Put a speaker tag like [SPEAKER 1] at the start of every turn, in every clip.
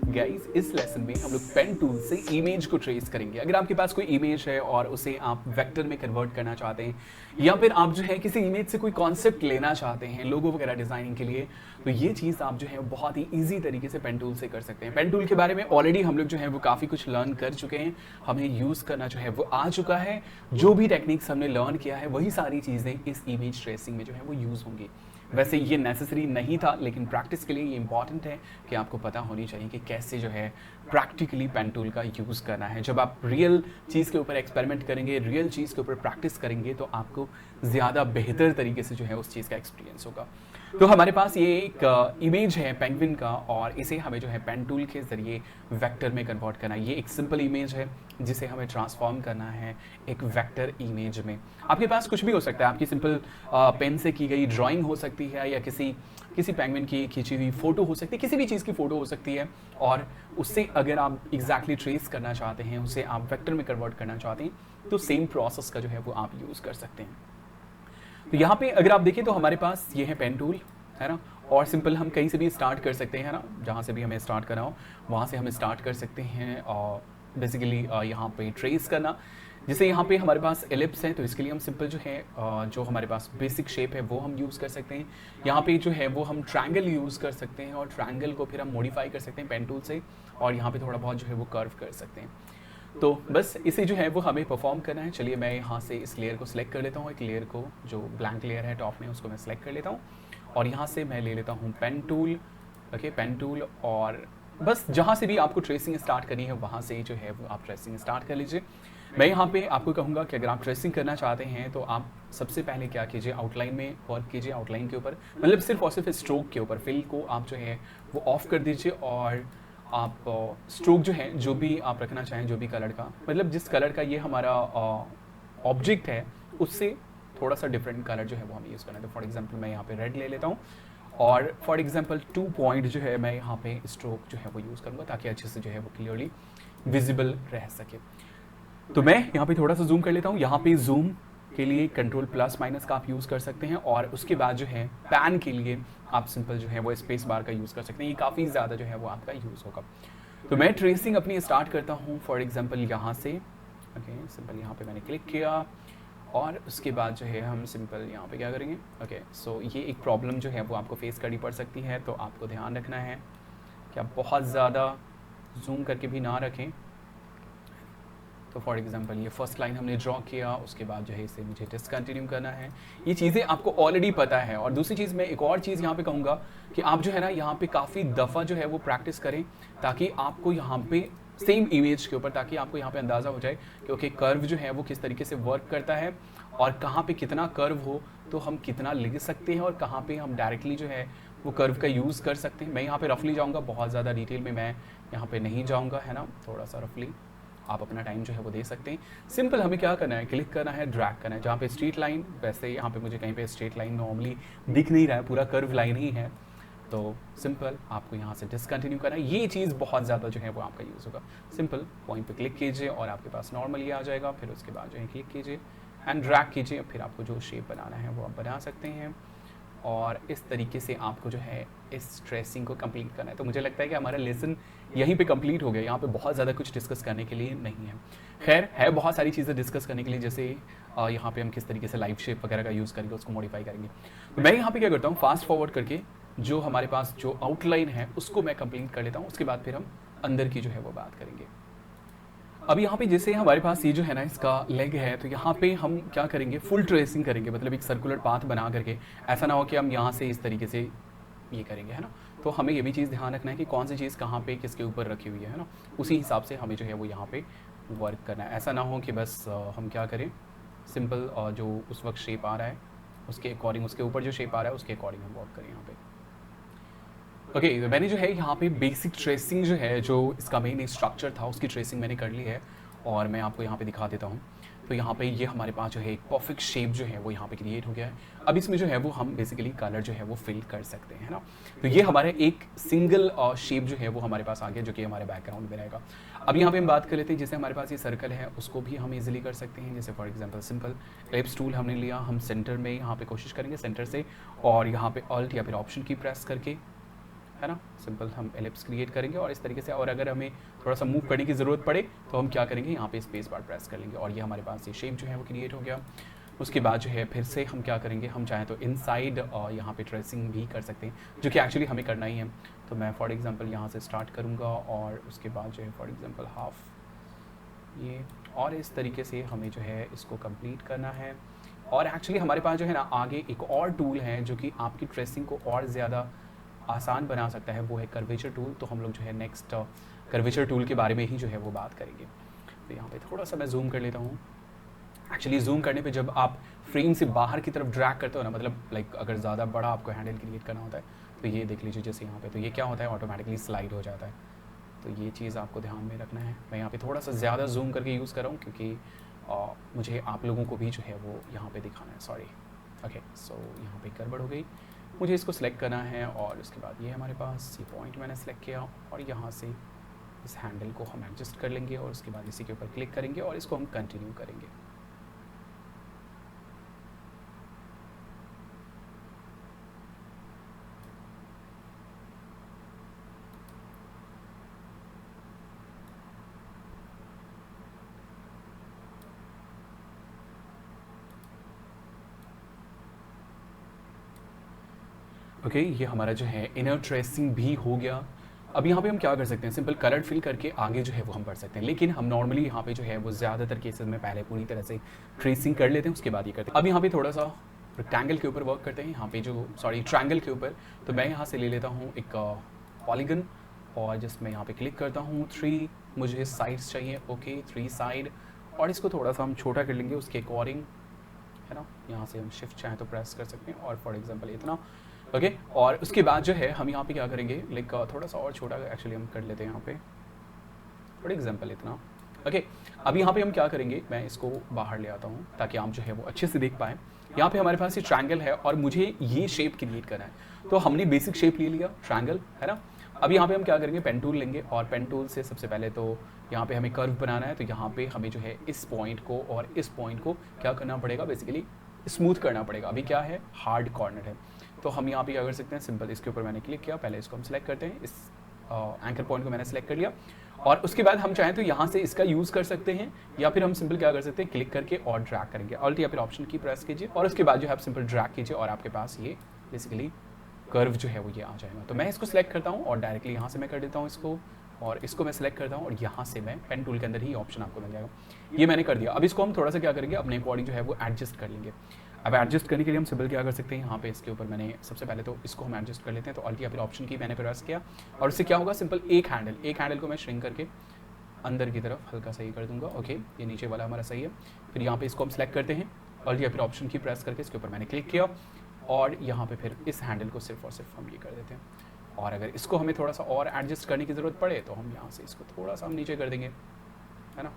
[SPEAKER 1] Guys इस lesson में हम लोग पेन टूल से इमेज को ट्रेस करेंगे। अगर आपके पास कोई इमेज है और उसे आप वेक्टर में कन्वर्ट करना चाहते हैं, या फिर आप जो है किसी इमेज से कोई कॉन्सेप्ट लेना चाहते हैं लोगो वगैरह डिजाइनिंग के लिए, तो ये चीज़ आप जो है बहुत ही ईजी तरीके से पेन टूल से कर सकते हैं। पेन टूल के बारे में ऑलरेडी हम लोग जो है वो काफ़ी कुछ लर्न कर चुके हैं, हमें यूज़ करना जो है वो आ चुका है। जो भी टेक्निक्स हमने लर्न किया है वही सारी चीज़ें इस इमेज ट्रेसिंग में जो है वो यूज़ होंगी। वैसे ये नेसेसरी नहीं था, लेकिन प्रैक्टिस के लिए ये इंपॉर्टेंट है कि आपको पता होनी चाहिए कि कैसे जो है प्रैक्टिकली पेन टूल का यूज़ करना है। जब आप रियल चीज़ के ऊपर एक्सपेरिमेंट करेंगे, रियल चीज़ के ऊपर प्रैक्टिस करेंगे, तो आपको ज़्यादा बेहतर तरीके से जो है उस चीज़ का एक्सपीरियंस होगा। तो हमारे पास ये एक इमेज है पेंगुइन का, और इसे हमें जो है पेन टूल के ज़रिए वेक्टर में कन्वर्ट करना है। ये एक सिंपल इमेज है जिसे हमें ट्रांसफॉर्म करना है एक वेक्टर इमेज में। आपके पास कुछ भी हो सकता है, आपकी सिंपल पेन से की गई ड्राइंग हो सकती है, या किसी पेंगुइन की खींची हुई फोटो हो सकती है, किसी भी चीज़ की फ़ोटो हो सकती है, और उससे अगर आप एग्जैक्टली ट्रेस करना चाहते हैं, उसे आप वेक्टर में कन्वर्ट करना चाहते हैं, तो सेम प्रोसेस का जो है वो आप यूज़ कर सकते हैं। तो यहाँ पे अगर आप देखें तो हमारे पास ये है पेन टूल, है ना, और सिंपल हम कहीं से भी स्टार्ट कर सकते हैं ना, जहाँ से भी हमें स्टार्ट करना हो वहाँ से हम स्टार्ट कर सकते हैं। और बेसिकली यहाँ पे ट्रेस करना, जैसे यहाँ पे हमारे पास एलिप्स है, तो इसके लिए हम सिंपल जो है जो हमारे पास बेसिक शेप है वो हम यूज़ कर सकते हैं। यहाँ पे जो है वो हम ट्रायंगल यूज़ कर सकते हैं, और ट्रायंगल को फिर हम मॉडिफाई कर सकते हैं पेन टूल से, और यहाँ पे थोड़ा बहुत जो है वो कर्व कर सकते हैं। तो बस इसे जो है वो हमें परफॉर्म करना है। चलिए मैं यहाँ से इस लेयर को सिलेक्ट कर लेता हूँ, एक लेयर को जो ब्लैंक लेयर है टॉप में उसको मैं सिलेक्ट कर लेता हूँ, और यहाँ से मैं ले लेता हूँ pen tool. Okay, pen tool, और बस जहाँ से भी आपको ट्रेसिंग स्टार्ट करनी है वहाँ से जो है वो आप ट्रेसिंग स्टार्ट कर लीजिए। मैं यहाँ पे आपको कहूँगा कि अगर आप ट्रेसिंग करना चाहते हैं तो आप सबसे पहले क्या कीजिए, आउटलाइन में वर्क कीजिए, आउटलाइन के ऊपर, मतलब सिर्फ और सिर्फ स्ट्रोक के ऊपर। फिल को आप जो है वो ऑफ कर दीजिए, और आप स्ट्रोक जो है जो भी आप रखना चाहें, जो भी कलर का, मतलब जिस कलर का ये हमारा ऑब्जेक्ट है उससे थोड़ा सा डिफरेंट कलर जो है वो हमें यूज़ करना है। तो फॉर एग्जांपल मैं यहाँ पे रेड ले लेता हूँ, और फॉर एग्जांपल 2 पॉइंट जो है मैं यहाँ पे स्ट्रोक जो है वो यूज़ करूँगा, ताकि अच्छे से जो है वो क्लियरली विजिबल रह सके। तो मैं यहाँ पे थोड़ा सा जूम कर लेता हूँ। यहाँ पे जूम के लिए कंट्रोल प्लस माइनस का आप यूज़ कर सकते हैं, और उसके बाद जो है पैन के लिए आप सिंपल जो है वो स्पेस बार का यूज़ कर सकते हैं। ये काफ़ी ज़्यादा जो है वो आपका यूज़ होगा। तो मैं ट्रेसिंग अपनी स्टार्ट करता हूँ फॉर एग्जांपल यहाँ से। ओके, सिंपल यहाँ पे मैंने क्लिक किया, और उसके बाद जो है हम सिंपल यहाँ पे क्या करेंगे। ओके, सो ये एक प्रॉब्लम जो है वो आपको फेस करनी पड़ सकती है, तो आपको ध्यान रखना है कि आप बहुत ज़्यादा जूम करके भी ना रखें। तो फॉर एग्जांपल ये फर्स्ट लाइन हमने ड्रॉ किया, उसके बाद जो है इसे मुझे डिसकंटिन्यू करना है। ये चीज़ें आपको ऑलरेडी पता है। और दूसरी चीज़ मैं एक और चीज़ यहाँ पे कहूँगा कि आप जो है ना यहाँ पे काफ़ी दफ़ा जो है वो प्रैक्टिस करें, ताकि आपको यहाँ पे सेम इमेज के ऊपर, ताकि आपको यहाँ पे अंदाज़ा हो जाए कि ओके कर्व जो है वो किस तरीके से वर्क करता है, और कहाँ पे कितना कर्व हो तो हम कितना लिख सकते हैं, और कहाँ पे हम डायरेक्टली जो है वो कर्व का यूज़ कर सकते हैं। मैं यहाँ पे रफली जाऊँगा, बहुत ज़्यादा डिटेल में मैं यहाँ पे नहीं जाऊँगा, है ना, थोड़ा सा रफली आप अपना टाइम जो है वो दे सकते हैं। सिंपल हमें क्या करना है, क्लिक करना है, ड्रैग करना है। जहाँ पे स्ट्रेट लाइन, वैसे यहाँ पे मुझे कहीं पे स्ट्रेट लाइन नॉर्मली दिख नहीं रहा है, पूरा कर्व लाइन ही है, तो सिंपल आपको यहाँ से डिसकंटिन्यू करना है। ये चीज़ बहुत ज़्यादा जो है वो आपका यूज़ होगा। सिंपल पॉइंट पे क्लिक कीजिए और आपके पास नॉर्मल ये आ जाएगा। फिर उसके बाद जो है क्लिक कीजिए एंड ड्रैग कीजिए, फिर आपको जो शेप बनाना है वो आप बना सकते हैं। और इस तरीके से आपको जो है इस ट्रेसिंग को कंप्लीट करना है। तो मुझे लगता है कि हमारा लेसन यहीं पे कंप्लीट हो गया। यहाँ पे बहुत ज़्यादा कुछ डिस्कस करने के लिए नहीं है। खैर है बहुत सारी चीज़ें डिस्कस करने के लिए, जैसे यहाँ पे हम किस तरीके से लाइव शेप वगैरह का यूज़ करेंगे, उसको मॉडिफाई करेंगे। तो मैं यहाँ पे क्या करता हूँ, फास्ट फॉरवर्ड करके जो हमारे पास जो आउटलाइन है उसको मैं कंप्लीट कर लेता हूँ। उसके बाद फिर हम अंदर की जो है वो बात करेंगे। अब यहाँ पे जैसे हमारे पास ये जो है ना इसका लेग है, तो यहाँ पे हम क्या करेंगे, फुल ट्रेसिंग करेंगे, मतलब एक सर्कुलर पाथ बना करके। ऐसा ना हो कि हम यहाँ से इस तरीके से ये करेंगे, है ना। तो हमें ये भी चीज़ ध्यान रखना है कि कौन सी चीज़ कहाँ पे किसके ऊपर रखी हुई है ना, उसी हिसाब से हमें जो है वो यहाँ पे वर्क करना है। ऐसा ना हो कि बस हम क्या करें, सिंपल जो उस वक्त शेप आ रहा है उसके अकॉर्डिंग, उसके ऊपर जो शेप आ रहा है उसके अकॉर्डिंग हम वर्क करें यहाँ पे। ओके, मैंने जो है यहाँ पे बेसिक ट्रेसिंग जो है, जो इसका मेन स्ट्रक्चर था उसकी ट्रेसिंग मैंने कर ली है, और मैं आपको यहाँ पे दिखा देता हूँ। तो यहाँ पे ये हमारे पास जो है एक परफेक्ट शेप जो है वो यहाँ पे क्रिएट हो गया है। अब इसमें जो है वो हम बेसिकली कलर जो है वो फिल कर सकते हैं ना। तो ये हमारे एक सिंगल शेप जो है वो हमारे पास आ गया, जो कि हमारे बैकग्राउंड में रहेगा। अब यहाँ पे हम बात कर लेते हैं, जैसे हमारे पास ये सर्कल है उसको भी हम इजीली कर सकते हैं। जैसे for example simple ellipse tool हमने लिया, हम सेंटर में यहाँ पे कोशिश करेंगे सेंटर से, और यहाँ पे ऑल्ट या फिर ऑप्शन की प्रेस करके है ना। सिंपल हम एलिप्स क्रिएट करेंगे और इस तरीके से, और अगर हमें थोड़ा सा मूव करने की ज़रूरत पड़े तो हम क्या करेंगे, यहाँ पे स्पेस बार प्रेस कर लेंगे और ये हमारे पास ये शेप जो है वो क्रिएट हो गया। उसके बाद जो है फिर से हम क्या करेंगे, हम चाहें तो इनसाइड यहाँ पे ट्रेसिंग भी कर सकते हैं, जो कि एक्चुअली हमें करना ही है। तो मैं फॉर एग्जांपल यहाँ से स्टार्ट करूँगा और उसके बाद जो है फॉर एग्जांपल हाफ ये, और इस तरीके से हमें जो है इसको कंप्लीट करना है। और एक्चुअली हमारे पास जो है ना आगे एक और टूल है जो कि आपकी ट्रेसिंग को और ज़्यादा आसान बना सकता है, वो है कर्वेचर टूल। तो हम लोग जो है नेक्स्ट कर्वेचर टूल के बारे में ही जो है वो बात करेंगे। तो यहाँ पे थोड़ा सा मैं जूम कर लेता हूँ। एक्चुअली जूम करने पे जब आप फ्रेम से बाहर की तरफ ड्रैग करते हो ना, मतलब लाइक अगर ज़्यादा बड़ा आपको हैंडल क्रिएट करना होता है तो ये देख लीजिए जैसे यहाँ पे, तो ये क्या होता है ऑटोमेटिकली स्लाइड हो जाता है। तो ये चीज़ आपको ध्यान में रखना है। मैं यहाँ पे थोड़ा सा ज़्यादा जूम करके यूज़ कर रहा हूँ क्योंकि मुझे आप लोगों को भी जो है वो यहाँ पे दिखाना है। सॉरी, ओके, सो यहाँ पे गड़बड़ हो गई। मुझे इसको सिलेक्ट करना है और उसके बाद ये हमारे पास ये पॉइंट मैंने सेलेक्ट किया और यहाँ से इस हैंडल को हम एडजस्ट कर लेंगे और उसके बाद इसी के ऊपर क्लिक करेंगे और इसको हम कंटिन्यू करेंगे। ओके, ये हमारा जो है इनर ट्रेसिंग भी हो गया। अब यहाँ पे हम क्या कर सकते हैं, सिंपल कलर फिल करके आगे जो है वो हम बढ़ सकते हैं, लेकिन हम नॉर्मली यहाँ पे जो है वो ज़्यादातर केसेस में पहले पूरी तरह से ट्रेसिंग कर लेते हैं, उसके बाद ये करते हैं। अब यहाँ पे थोड़ा सा रेक्टेंगल के ऊपर वर्क करते हैं, यहाँ पे जो ट्रायंगल के ऊपर। तो मैं यहाँ से ले लेता हूँ एक पॉलीगन और जिसमें यहाँ पे क्लिक करता हूँ 3, मुझे साइड्स चाहिए, ओके 3 साइड, और इसको थोड़ा सा हम छोटा कर लेंगे उसके अकॉर्डिंग, है ना। यहाँ से हम शिफ्ट चाहें तो प्रेस कर सकते हैं और फॉर एग्जांपल इतना, ओके। और उसके बाद जो है हम यहाँ पे क्या करेंगे, लाइक थोड़ा सा और छोटा एक्चुअली हम कर लेते हैं यहाँ पे फॉर एग्जांपल इतना, ओके। अब यहाँ पे हम क्या करेंगे, मैं इसको बाहर ले आता हूँ ताकि आप जो है वो अच्छे से देख पाएँ। यहाँ पे हमारे पास ये ट्रायंगल है और मुझे ये शेप क्रिएट करना है, तो हमने बेसिक शेप ले लिया ट्रायंगल, है ना। अब यहाँ पे हम क्या करेंगे, पेन टूल लेंगे और पेन टूल से सबसे पहले तो यहाँ पे हमें कर्व बनाना है। तो यहाँ पे हमें जो है इस पॉइंट को और इस पॉइंट को क्या करना पड़ेगा, बेसिकली स्मूथ करना पड़ेगा। अभी क्या है, हार्ड कॉर्नर है, तो हम यहाँ पे क्या कर सकते हैं, सिंपल इसके ऊपर मैंने क्लिक किया, पहले इसको हम सेलेक्ट करते हैं, इस एंकर पॉइंट को मैंने सेलेक्ट कर लिया और उसके बाद हम चाहें तो यहाँ से इसका यूज़ कर सकते हैं या फिर हम सिंपल क्या कर सकते हैं, क्लिक करके और ड्रैग करेंगे, ऑल्ट या फिर ऑप्शन की प्रेस कीजिए और उसके बाद जो है आप सिंपल ड्रैग कीजिए और आपके पास ये बेसिकली कर्व जो है वो ये आ जाएगा। तो मैं इसको सिलेक्ट करता हूँ और डायरेक्टली यहाँ से मैं कर देता हूँ इसको, और इसको मैं सेलेक्ट करता हूँ और यहाँ से मैं पेन टूल के अंदर ही ऑप्शन आपको मिल जाएगा, ये मैंने कर दिया। अब इसको हम थोड़ा सा क्या करेंगे, अपने अकॉर्डिंग जो है वो एडजस्ट कर लेंगे। अब एडजस्ट करने के लिए हम सिंपल क्या कर सकते हैं, यहाँ पे इसके ऊपर मैंने सबसे पहले तो इसको हम एडजस्ट कर लेते हैं, तो ऑल्ट या फिर ऑप्शन की मैंने प्रेस किया और इससे क्या होगा, सिंपल एक हैंडल को मैं श्रिंक करके अंदर की तरफ हल्का सा ये कर दूंगा, ओके। ये नीचे वाला हमारा सही है। फिर यहाँ पे इसको हम सेलेक्ट करते हैं, ऑल्ट या फिर ऑप्शन की प्रेस करके इसके ऊपर मैंने क्लिक किया और यहाँ पे फिर इस हैंडल को सिर्फ और सिर्फ हम ये कर देते हैं। और अगर इसको हमें थोड़ा सा और एडजस्ट करने की ज़रूरत पड़े तो हम यहाँ से इसको थोड़ा सा हम नीचे कर देंगे, है ना।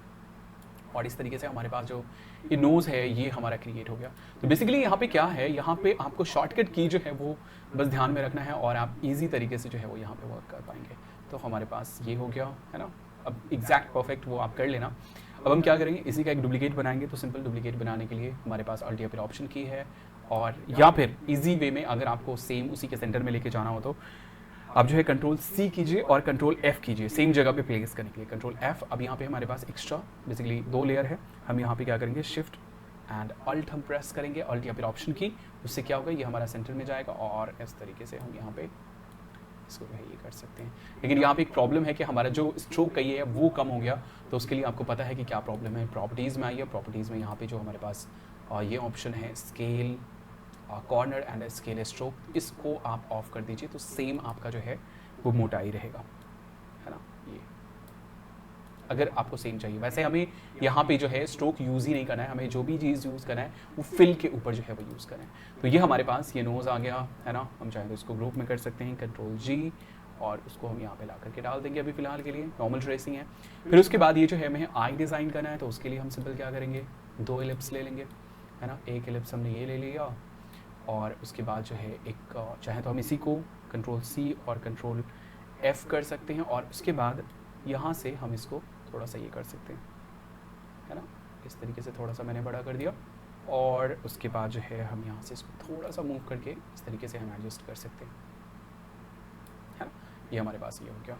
[SPEAKER 1] और इस तरीके से हमारे पास जो ये नोज़ है ये हमारा क्रिएट हो गया। तो बेसिकली यहाँ पे क्या है, यहाँ पे आपको शॉर्टकट की जो है वो बस ध्यान में रखना है और आप इजी तरीके से जो है वो यहाँ पे वर्क कर पाएंगे। तो हमारे पास ये हो गया, है ना। अब एग्जैक्ट परफेक्ट वो आप कर लेना। अब हम क्या करेंगे, इसी का एक डुप्लीकेट बनाएंगे। तो सिंपल डुप्लीकेट बनाने के लिए हमारे पास ऑल्ट या फिर ऑप्शन की है, और या फिर इजी वे में अगर आपको सेम उसी के सेंटर में लेके जाना हो तो आप जो है कंट्रोल C कीजिए और कंट्रोल F कीजिए, सेम जगह पे प्लेस करने के लिए कंट्रोल F। अब यहाँ पे हमारे पास एक्स्ट्रा बेसिकली 2 लेयर है, हम यहाँ पे क्या करेंगे, शिफ्ट एंड ऑल्ट हम प्रेस करेंगे, ऑल्ट या फिर ऑप्शन की, उससे क्या होगा, ये हमारा सेंटर में जाएगा और इस तरीके से हम यहाँ पे इसको जो है ये कर सकते हैं। लेकिन यहाँ पे एक प्रॉब्लम है कि हमारा जो स्ट्रोक का ये है वो कम हो गया, तो उसके लिए आपको पता है कि क्या प्रॉब्लम है। प्रॉपर्टीज़ में आइए, प्रॉपर्टीज़ में यहाँ पे जो हमारे पास ये ऑप्शन है scale corner and scale stroke, इसको आप ऑफ कर दीजिए तो सेम आपका जो है वो मोटाई रहेगा, है ना। ये अगर आपको सेम चाहिए, वैसे हमें यहाँ पे जो है स्ट्रोक यूज़ ही नहीं करना है, हमें जो भी चीज़ यूज़ करना है वो फिल के ऊपर जो है वो यूज़ करना है। तो ये हमारे पास ये नोज़ आ गया, है ना। हम चाहें तो इसको ग्रुप में कर सकते हैं, कंट्रोल G, और उसको हम यहाँ पे ला करके डाल देंगे अभी फ़िलहाल के लिए, नॉर्मल ट्रेसिंग है। फिर उसके बाद ये जो है हमें आई डिज़ाइन करना है, तो उसके लिए हम सिंपल क्या करेंगे, 2 एलिप्स ले लेंगे, है ना। एक एलिप्स हमने ये ले लिया और उसके बाद जो है एक चाहे तो हम इसी को कंट्रोल C और कंट्रोल F कर सकते हैं और उसके बाद यहाँ से हम इसको थोड़ा सा ये कर सकते हैं, है ना। इस तरीके से थोड़ा सा मैंने बड़ा कर दिया और उसके बाद जो है हम यहाँ से इसको थोड़ा सा मूव करके इस तरीके से हम एडजस्ट कर सकते हैं, है ना। ये हमारे पास ये हो गया।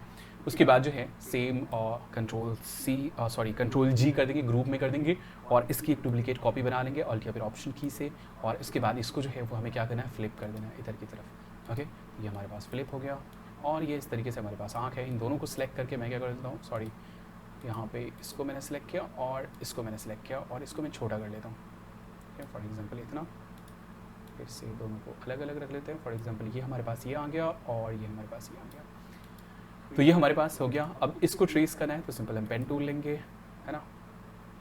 [SPEAKER 1] उसके बाद जो है सेम कंट्रोल जी कर देंगे, ग्रुप में कर देंगे और इसकी एक डुप्लीकेट कॉपी बना लेंगे ऑल्ट या फिर ऑप्शन की से, और इसके बाद इसको जो है वो हमें क्या करना है, फ्लिप कर देना है इधर की तरफ। ओके, ये हमारे पास फ्लिप हो गया और ये इस तरीके से हमारे पास आँख है। इन दोनों को सिलेक्ट करके मैं क्या कर देता हूँ, यहाँ पे इसको मैंने सेलेक्ट किया और इसको मैंने सेलेक्ट किया और इसको मैं छोटा कर लेता हूँ। ठीक है, फॉर एग्जांपल इतना, फिर से दोनों को अलग अलग रख लेते हैं। फॉर एग्जांपल ये हमारे पास ये आ गया और ये हमारे पास ये आ गया, तो ये हमारे पास हो गया। अब इसको ट्रेस करना है तो सिंपल हम पेन टूल लेंगे, है ना।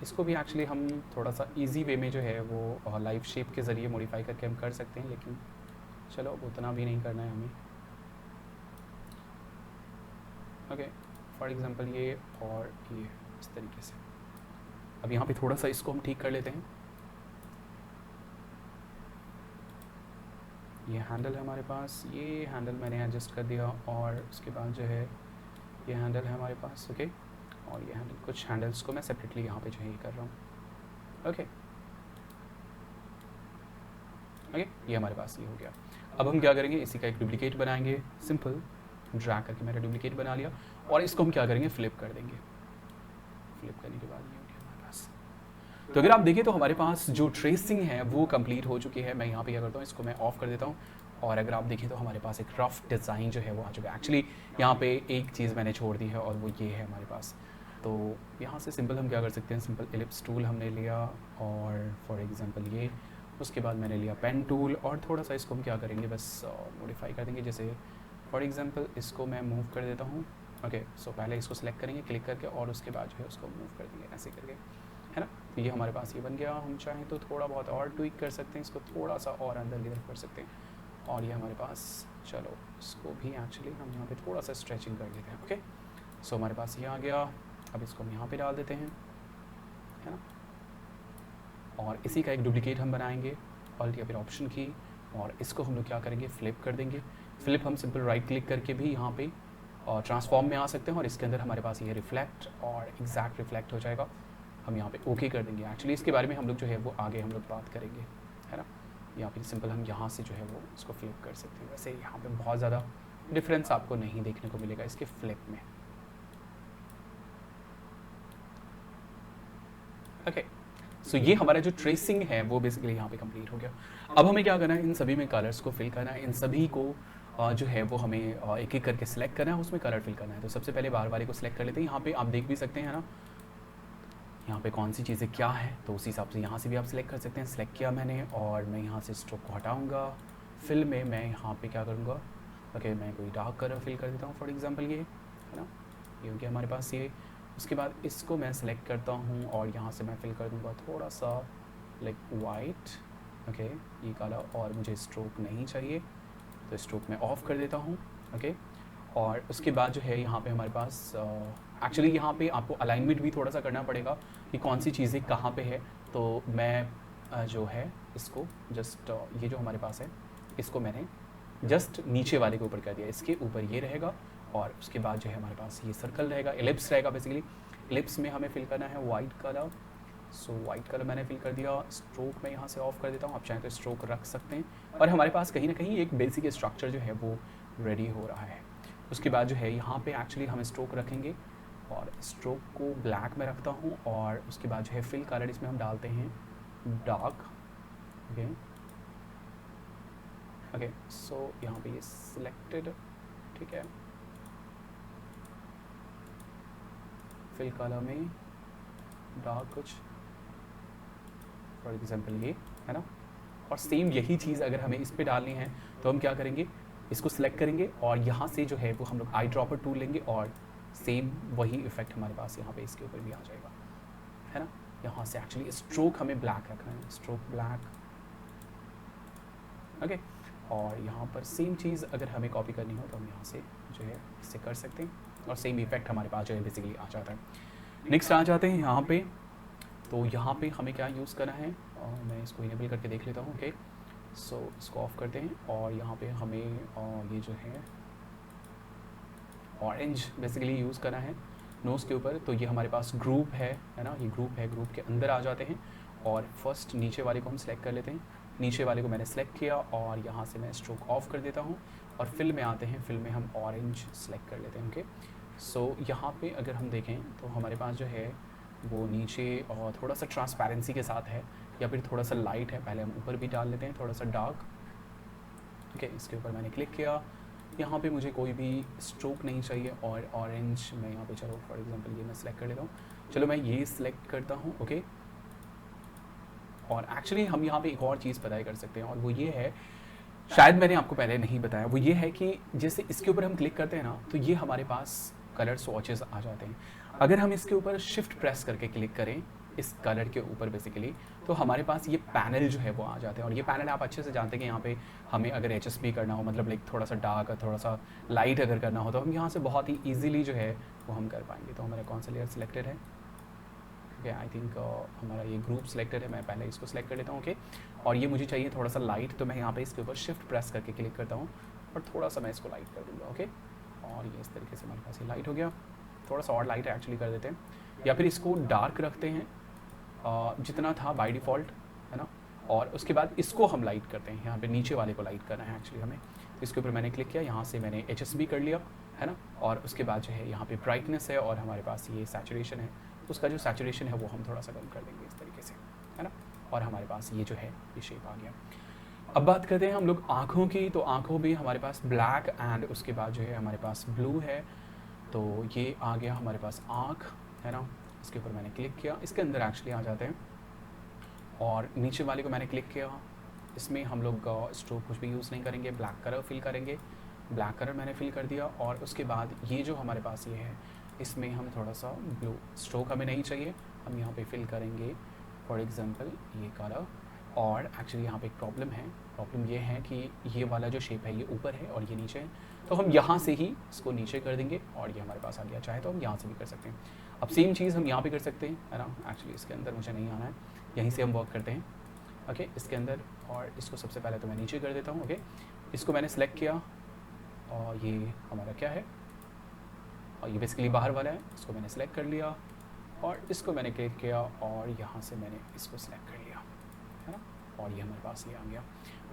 [SPEAKER 1] इसको भी एक्चुअली हम थोड़ा सा इजी वे में जो है वो लाइव शेप के ज़रिए मॉडिफाई करके हम कर सकते हैं, लेकिन चलो उतना भी नहीं करना है हमें। ओके, फॉर एग्जांपल ये और ये इस तरीके से। अब यहाँ पे थोड़ा सा इसको हम ठीक कर लेते हैं। ये हैंडल है हमारे पास, ये हैंडल मैंने एडजस्ट कर दिया और उसके बाद जो है ये हैंडल है हमारे पास। ओके, और ये हैंडल, कुछ हैंडल्स को मैं सेपरेटली यहाँ पे जो है ये कर रहा हूँ। ओके, ये हमारे पास ये हो गया। अब हम क्या करेंगे, इसी का एक डुप्लीकेट बनाएंगे। सिंपल ड्रैग करके मैंने डुप्लीकेट बना लिया और इसको हम क्या करेंगे, फ्लिप कर देंगे। फ्लिप करने के बाद ये हो गया हमारे पास। तो अगर आप देखें तो हमारे पास जो ट्रेसिंग है वो कंप्लीट हो चुकी है। मैं यहाँ पे क्या करता हूँ, इसको मैं ऑफ कर देता हूँ और अगर आप देखें तो हमारे पास एक रफ डिज़ाइन जो है वो आ चुका है। एक्चुअली यहाँ पे एक चीज़ मैंने छोड़ दी है और वो ये है हमारे पास। तो यहाँ से सिंपल हम क्या कर सकते हैं, सिंपल एलिप्स टूल हमने लिया और फॉर एग्जांपल ये, उसके बाद मैंने लिया पेन टूल और थोड़ा सा इसको हम क्या करेंगे, बस मॉडिफाई कर देंगे। जैसे फॉर एग्जांपल इसको मैं मूव कर देता हूँ। ओके, सो पहले इसको सेलेक्ट करेंगे क्लिक करके और उसके बाद जो है उसको मूव कर देंगे ऐसे करके, है ना। तो ये हमारे पास ये बन गया। हम चाहें तो थोड़ा बहुत और ट्विक कर सकते हैं, इसको थोड़ा सा और अंदर की तरफ कर सकते हैं और ये हमारे पास, चलो इसको भी एक्चुअली हम यहाँ पे थोड़ा सा स्ट्रेचिंग कर लेते हैं। ओके, सो हमारे पास ये आ गया। अब इसको हम यहाँ पे डाल देते हैं, है ना, और इसी का एक डुप्लीकेट हम बनाएंगे ऑल्ट या फिर ऑप्शन की, और इसको हम लोग क्या करेंगे, फ्लिप कर देंगे। फ्लिप हम सिंपल राइट क्लिक करके भी यहाँ पे और ट्रांसफॉर्म में आ सकते हैं और इसके अंदर हमारे पास ये रिफ्लेक्ट और एग्जैक्ट रिफ्लेक्ट हो जाएगा। हम यहाँ पे ओके कर देंगे। एक्चुअली इसके बारे में हम लोग जो है वो आगे हम लोग बात करेंगे, है ना। यहाँ पे सिंपल हम यहाँ से जो है वो इसको फ्लिप कर सकते हैं। वैसे यहाँ पे बहुत ज़्यादा डिफरेंस आपको नहीं देखने को मिलेगा इसके फ्लिप में। ओके, सो ये हमारा जो ट्रेसिंग है वो बेसिकली यहाँ पे कंप्लीट हो गया। अब हमें क्या करना है, इन सभी में कलर्स को फिल करना है। इन सभी को जो है वो हमें एक एक करके सिलेक्ट करना है, उसमें कलर फिल करना है। तो सबसे पहले बार वाले को सिलेक्ट कर लेते हैं। यहाँ पे आप देख भी सकते हैं, है ना, यहाँ पे कौन सी चीज़ें क्या है, तो उसी हिसाब से यहाँ से भी आप सिलेक्ट कर सकते हैं। सिलेक्ट किया मैंने और मैं यहाँ से स्ट्रोक को हटाऊँगा। फिल में मैं यहाँ पे क्या करूँगा, ओके, मैं कोई डार्क कलर फिल कर देता हूँ। फॉर एग्जांपल ये, है ना, ये हो गया हमारे पास ये। उसके बाद इसको मैं सिलेक्ट करता हूँ और यहाँ से मैं फिल कर दूँगा थोड़ा सा लाइक वाइट। ओके, ये काला, और मुझे स्ट्रोक नहीं चाहिए तो स्ट्रोक मैं ऑफ़ कर देता हूँ। ओके, और उसके बाद जो है यहाँ पे हमारे पास एक्चुअली यहाँ पे आपको अलाइनमेंट भी थोड़ा सा करना पड़ेगा कि कौन सी चीज़ें कहाँ पे है। तो मैं जो है इसको जस्ट ये जो हमारे पास है इसको मैंने जस्ट नीचे वाले के ऊपर कर दिया, इसके ऊपर ये रहेगा और उसके बाद जो है हमारे पास ये सर्कल रहेगा, एलिप्स रहेगा। बेसिकली एलिप्स में हमें फिल करना है white colour. So white colour मैंने फिल कर दिया। स्ट्रोक मैं यहाँ से ऑफ कर देता हूँ, आप चाहें तो स्ट्रोक रख सकते हैं। और हमारे पास कहीं ना कहीं एक बेसिक स्ट्रक्चर जो है वो रेडी हो रहा है। उसके बाद जो है यहाँ पे एक्चुअली हम स्ट्रोक रखेंगे और स्ट्रोक को ब्लैक में रखता हूँ और उसके बाद जो है फिल कलर इसमें हम डालते हैं डार्क। ओके ओके, सो यहाँ पे ये सिलेक्टेड, ठीक है, फिल कलर में डार्क कुछ, फॉर एग्जांपल ये, है ना। और सेम यही चीज़ अगर हमें इस पे डालनी है तो हम क्या करेंगे, इसको सिलेक्ट करेंगे और यहाँ से जो है वो हम लोग आई ड्रॉपर टूल लेंगे और सेम वही इफेक्ट हमारे पास यहाँ पे इसके ऊपर भी आ जाएगा, है ना। यहाँ से एक्चुअली स्ट्रोक हमें ब्लैक रखना है, स्ट्रोक ब्लैक। ओके, और यहाँ पर सेम चीज़ अगर हमें कॉपी करनी हो तो हम यहाँ से जो है इससे कर सकते हैं और सेम इफेक्ट हमारे पास जो है बेसिकली आ जाता है। नेक्स्ट आ जाते हैं यहाँ पे। तो यहाँ पे हमें क्या यूज़ करना है, मैं इसको इनेबल करके देख लेता हूँ। ओके, सो इसको ऑफ करते हैं और यहाँ पे हमें ये जो है ऑरेंज बेसिकली यूज़ करना है नोज़ के ऊपर। तो ये हमारे पास ग्रुप है ना, ये ग्रुप है, ग्रुप के अंदर आ जाते हैं और फर्स्ट नीचे वाले को हम सेलेक्ट कर लेते हैं नीचे वाले को मैंने सेलेक्ट किया और यहाँ से मैं स्ट्रोक ऑफ कर देता हूँ और फिल में आते हैं, फिल में हम ऑरेंज सेलेक्ट कर लेते हैं। ओके, सो यहाँ पे अगर हम देखें तो हमारे पास जो है वो नीचे और थोड़ा सा ट्रांसपेरेंसी के साथ है या फिर थोड़ा सा लाइट है। पहले हम ऊपर भी डाल लेते हैं थोड़ा सा डार्क। ओके, इसके ऊपर मैंने क्लिक किया, यहाँ पे मुझे कोई भी स्ट्रोक नहीं चाहिए और ऑरेंज मैं यहाँ पे, चलो फॉर एग्जांपल ये मैं सेलेक्ट कर लेता हूँ। चलो मैं ये सिलेक्ट करता हूँ। ओके, और एक्चुअली हम यहाँ पे एक और चीज़ पता कर सकते हैं और वो ये है, शायद मैंने आपको पहले नहीं बताया, वो ये है कि जैसे इसके ऊपर हम क्लिक करते हैं ना तो ये हमारे पास कलर स्वॉचेस आ जाते हैं। अगर हम इसके ऊपर शिफ्ट प्रेस करके क्लिक करें इस कलर के ऊपर बेसिकली, तो हमारे पास ये पैनल जो है वो आ जाते हैं। और ये पैनल आप अच्छे से जानते हैं कि यहाँ पे हमें अगर HSP करना हो, मतलब लाइक थोड़ा सा डार्क और थोड़ा सा लाइट अगर करना हो तो हम यहाँ से बहुत ही ईजिली जो है वो हम कर पाएंगे। तो हमारा कौन सा लेयर सिलेक्टेड है? ओके, आई थिंक हमारा ये ग्रुप सिलेक्टेड है। मैं पहले इसको सिलेक्ट कर लेता हूँ। ओके, और ये मुझे चाहिए थोड़ा सा लाइट, तो मैं यहाँ पे इसके ऊपर शिफ्ट प्रेस करके क्लिक करता हूँ और थोड़ा सा मैं इसको लाइट कर दूँगा। ओके, और ये इस तरीके से हमारे पास ये लाइट हो गया। थोड़ा सा और लाइट एक्चुअली कर देते हैं या फिर इसको डार्क रखते हैं जितना था बाय डिफ़ॉल्ट, है ना। और उसके बाद इसको हम लाइट करते हैं, यहाँ पे नीचे वाले को लाइट करना है एक्चुअली हमें। इसके ऊपर मैंने क्लिक किया, यहाँ से मैंने HSB कर लिया, है ना। और उसके बाद जो है यहाँ पे ब्राइटनेस है और हमारे पास ये सैचुरेशन है, उसका जो सैचुरेशन है वो हम थोड़ा सा कम कर देंगे इस तरीके से, है ना। और हमारे पास ये जो है ये शेप आ गया। अब बात करते हैं हम लोग आँखों की। तो आँखों भी हमारे पास ब्लैक एंड उसके बाद जो है हमारे पास ब्लू है। तो ये आ गया हमारे पास आँख, है ना। इसके ऊपर मैंने क्लिक किया, इसके अंदर एक्चुअली आ जाते हैं और नीचे वाले को मैंने क्लिक किया। इसमें हम लोग स्ट्रोक कुछ भी यूज़ नहीं करेंगे, ब्लैक कलर फिल करेंगे। ब्लैक कलर मैंने फिल कर दिया और उसके बाद ये जो हमारे पास ये है इसमें हम थोड़ा सा ब्लू, स्ट्रोक हमें नहीं चाहिए, हम यहाँ पे फिल करेंगे फॉर एग्जांपल ये कलर। और एक्चुअली यहाँ पे एक प्रॉब्लम है, प्रॉब्लम ये है कि ये वाला जो शेप है ये ऊपर है और ये नीचे है, तो हम यहाँ से ही इसको नीचे कर देंगे और ये हमारे पास आ गया। चाहे तो हम यहाँ से भी कर सकते हैं। अब सेम चीज़ हम यहाँ पे कर सकते हैं, है ना। एक्चुअली इसके अंदर मुझे नहीं आना है, यहीं से हम वर्क करते हैं। ओके, इसके अंदर, और इसको सबसे पहले तो मैं नीचे कर देता हूँ। ओके, इसको मैंने सेलेक्ट किया और ये हमारा क्या है, और ये बेसिकली बाहर वाला है, इसको मैंने सेलेक्ट कर लिया और इसको मैंने क्लिक किया और यहाँ से मैंने इसको सेलेक्ट कर लिया, है ना। और ये हमारे पास ये आ गया।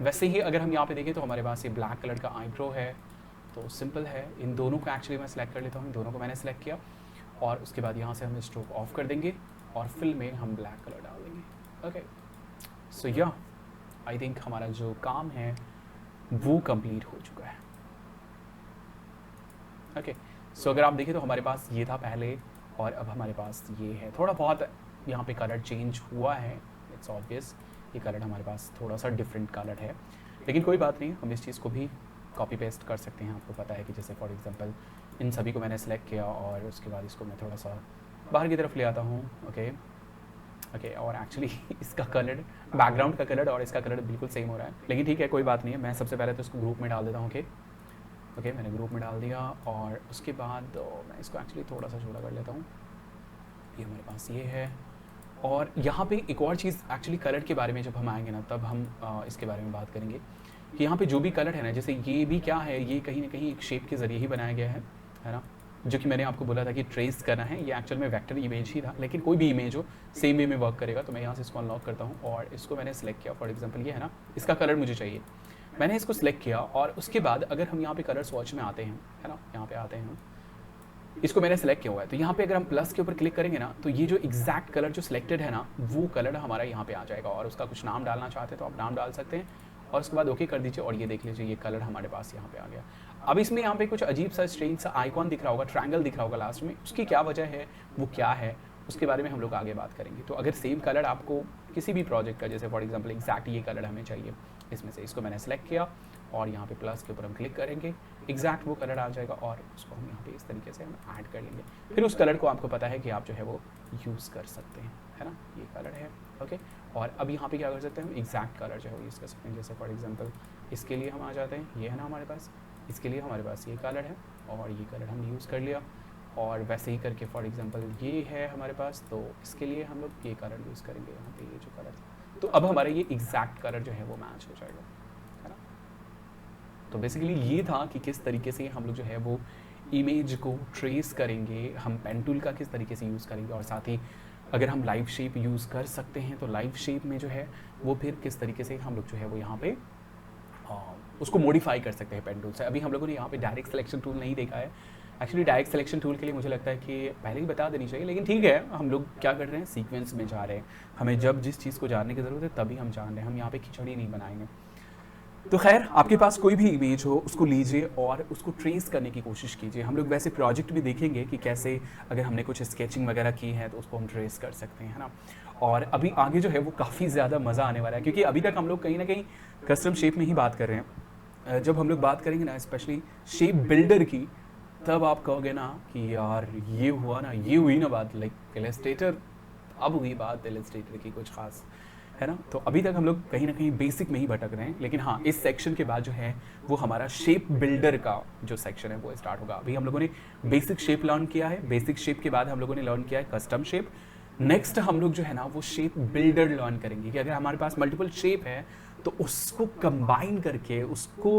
[SPEAKER 1] वैसे ही अगर हम यहाँ पे देखें तो हमारे पास ये ब्लैक कलर का आईब्रो है, तो सिंपल है। इन दोनों को एक्चुअली मैं सेलेक्ट कर लेता हूँ, इन दोनों को मैंने सेलेक्ट किया और उसके बाद यहाँ से हम स्ट्रोक ऑफ कर देंगे और फिल में हम ब्लैक कलर डाल देंगे। ओके, सो या आई थिंक हमारा जो काम है वो कंप्लीट हो चुका है। ओके, सो अगर आप देखें तो हमारे पास ये था पहले और अब हमारे पास ये है। थोड़ा बहुत यहाँ पे कलर चेंज हुआ है, इट्स ऑब्वियस। ये कलर हमारे पास थोड़ा सा डिफरेंट कलर है, लेकिन कोई बात नहीं, हम इस चीज़ को भी कॉपी पेस्ट कर सकते हैं। आपको पता है कि जैसे फॉर एग्जांपल इन सभी को मैंने सेलेक्ट किया और उसके बाद इसको मैं थोड़ा सा बाहर की तरफ ले आता हूँ। ओके ओके, और एक्चुअली इसका कलर, बैकग्राउंड का कलर और इसका कलर बिल्कुल सेम हो रहा है, लेकिन ठीक है कोई बात नहीं है। मैं सबसे पहले तो इसको ग्रुप में डाल देता हूँ। ओके, मैंने ग्रुप में डाल दिया और उसके बाद मैं इसको एक्चुअली थोड़ा सा छोटा कर लेता हूँ। ये हमारे पास ये है। और यहाँ पे एक और चीज़ एक्चुअली कलर के बारे में जब हम आएंगे ना तब हम इसके बारे में बात करेंगे कि यहाँ पे जो भी कलर है ना, जैसे ये भी क्या है, ये कहीं ना कहीं एक शेप के ज़रिए ही बनाया गया है ना। जो कि मैंने आपको बोला था कि ट्रेस करना है, ये एक्चुअल में वेक्टर इमेज ही था, लेकिन कोई भी इमेज हो सेम वे में वर्क करेगा। तो मैं यहाँ से इसको अनलॉक करता हूँ और इसको मैंने सेलेक्ट किया। फॉर एग्जांपल ये है ना, इसका कलर मुझे चाहिए, मैंने इसको सिलेक्ट किया और उसके बाद अगर हम यहाँ पे कलर स्वॉच में आते हैं, है ना, यहाँ पे आते हैं हम, इसको मैंने सेलेक्ट किया हुआ है, तो यहाँ पे अगर हम प्लस के ऊपर क्लिक करेंगे ना तो ये जो एग्जैक्ट कलर जो सिलेक्टेड है ना वो कलर हमारा यहाँ पे आ जाएगा। और उसका कुछ नाम डालना चाहते हैं तो आप नाम डाल सकते हैं और उसके बाद ओके कर दीजिए और ये देख लीजिए ये कलर हमारे पास यहाँ पे आ गया। अब इसमें यहाँ पे कुछ अजीब सा स्ट्रेंज सा आइकॉन दिख रहा होगा, ट्रायंगल दिख रहा होगा लास्ट में, उसकी क्या वजह है, वो क्या है, उसके बारे में हम लोग आगे बात करेंगे। तो अगर सेम कलर आपको किसी भी प्रोजेक्ट का, जैसे फॉर एग्जांपल एग्जैक्ट ये कलर हमें चाहिए इसमें से, इसको मैंने सेलेक्ट किया और यहाँ पे प्लस के ऊपर हम क्लिक करेंगे, एग्जैक्ट वो कलर आ जाएगा और उसको हम यहाँ पे इस तरीके से हम ऐड कर लेंगे। फिर उस कलर को आपको पता है कि आप जो है वो यूज़ कर सकते हैं, है ना। ये कलर है। ओके, और अब यहाँ पे क्या कर सकते हैं हम, एग्जैक्ट कलर जो है वो यूज़ कर सकते हैं। जैसे फॉर एग्जांपल इसके लिए हम आ जाते हैं, ये है ना हमारे पास, इसके लिए हमारे पास ये कलर है और ये कलर हमने यूज़ कर लिया। और वैसे ही करके फॉर एग्जांपल ये है हमारे पास, तो इसके लिए हम लोग ये कलर यूज़ करेंगे, यहाँ पे ये जो कलर था, तो अब हमारा ये एग्जैक्ट कलर जो है वो मैच हो जाएगा, है ना। तो बेसिकली ये था कि किस तरीके से हम लोग जो है वो इमेज को ट्रेस करेंगे, हम पेन टूल का किस तरीके से यूज़ करेंगे और साथ ही अगर हम लाइव शेप यूज़ कर सकते हैं तो लाइव शेप में जो है वो फिर किस तरीके से हम लोग जो है वो यहाँ पे उसको मॉडिफाई कर सकते हैं पेन टूल से। अभी हम लोगों ने यहाँ पे डायरेक्ट सिलेक्शन टूल नहीं देखा है। एक्चुअली डायरेक्ट सिलेक्शन टूल के लिए मुझे लगता है कि पहले ही बता देनी चाहिए, लेकिन ठीक है, हम लोग क्या कर रहे हैं, सीक्वेंस में जा रहे हैं। हमें जब जिस चीज़ को जानने की ज़रूरत है तभी हम जान रहे हैं, हम यहाँ पे खिचड़ी नहीं बनाएंगे। तो खैर, आपके पास कोई भी इमेज हो उसको लीजिए और उसको ट्रेस करने की कोशिश कीजिए। हम लोग वैसे प्रोजेक्ट भी देखेंगे कि कैसे अगर हमने कुछ स्केचिंग वगैरह की है तो उसको हम ट्रेस कर सकते हैं, है ना। और अभी आगे जो है वो काफ़ी ज़्यादा मज़ा आने वाला है, क्योंकि अभी तक हम लोग कहीं ना कहीं कस्टम शेप में ही बात कर रहे हैं। जब हम लोग बात करेंगे ना स्पेशली शेप बिल्डर की, तब आप कहोगे ना कि यार ये हुआ ना, ये हुई ना बात, लाइक इलस्ट्रेटर, अब हुई बात इलस्ट्रेटर की कुछ खास, है ना। तो अभी तक हम लोग कहीं ना कहीं बेसिक में ही भटक रहे हैं, लेकिन हाँ, इस सेक्शन के बाद जो है वो हमारा शेप बिल्डर का जो सेक्शन है वो स्टार्ट होगा। अभी हम लोगों ने बेसिक शेप लर्न किया है, बेसिक शेप के बाद हम लोगों ने लर्न किया है कस्टम शेप। नेक्स्ट हम लोग जो है ना वो शेप बिल्डर लर्न करेंगे कि अगर हमारे पास मल्टीपल शेप है तो उसको कंबाइन करके उसको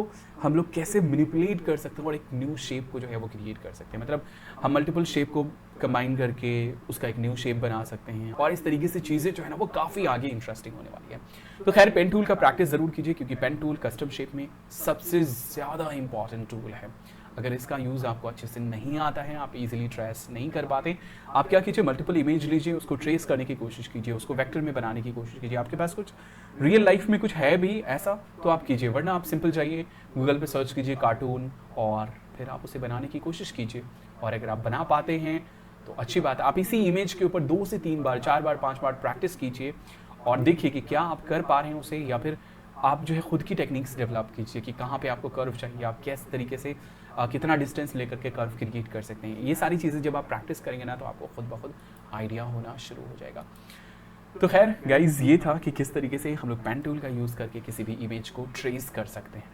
[SPEAKER 1] हम लोग कैसे मैनिपुलेट कर सकते हैं और एक न्यू शेप को जो है वो क्रिएट कर सकते हैं। मतलब हम मल्टीपल शेप को कंबाइन करके उसका एक न्यू शेप बना सकते हैं, और इस तरीके से चीज़ें जो है ना वो काफ़ी आगे इंटरेस्टिंग होने वाली है। तो खैर, पेन टूल का प्रैक्टिस ज़रूर कीजिए, क्योंकि पेन टूल कस्टम शेप में सबसे ज़्यादा इंपॉर्टेंट टूल है। अगर इसका यूज़ आपको अच्छे से नहीं आता है, आप इजीली ट्रेस नहीं कर पाते, आप क्या कीजिए, मल्टीपल इमेज लीजिए, उसको ट्रेस करने की कोशिश कीजिए, उसको वेक्टर में बनाने की कोशिश कीजिए। आपके पास कुछ रियल लाइफ में कुछ है भी ऐसा तो आप कीजिए, वरना आप सिंपल जाइए गूगल पे सर्च कीजिए कार्टून और फिर आप उसे बनाने की कोशिश कीजिए। और अगर आप बना पाते हैं तो अच्छी बात है। आप इसी इमेज के ऊपर 2 से 3 बार, 4 बार, 5 बार प्रैक्टिस कीजिए और देखिए कि क्या आप कर पा रहे हैं उसे, या फिर आप जो है खुद की टेक्निक्स डेवलप कीजिए कि कहाँ पे आपको कर्व चाहिए, आप किस तरीके से कितना डिस्टेंस लेकर के कर्व क्रिएट कर सकते हैं। ये सारी चीज़ें जब आप प्रैक्टिस करेंगे ना तो आपको खुद ब खुद आइडिया होना शुरू हो जाएगा। तो खैर गाइज, ये था कि किस तरीके से हम लोग पेन टूल का यूज़ करके किसी भी इमेज को ट्रेस कर सकते हैं।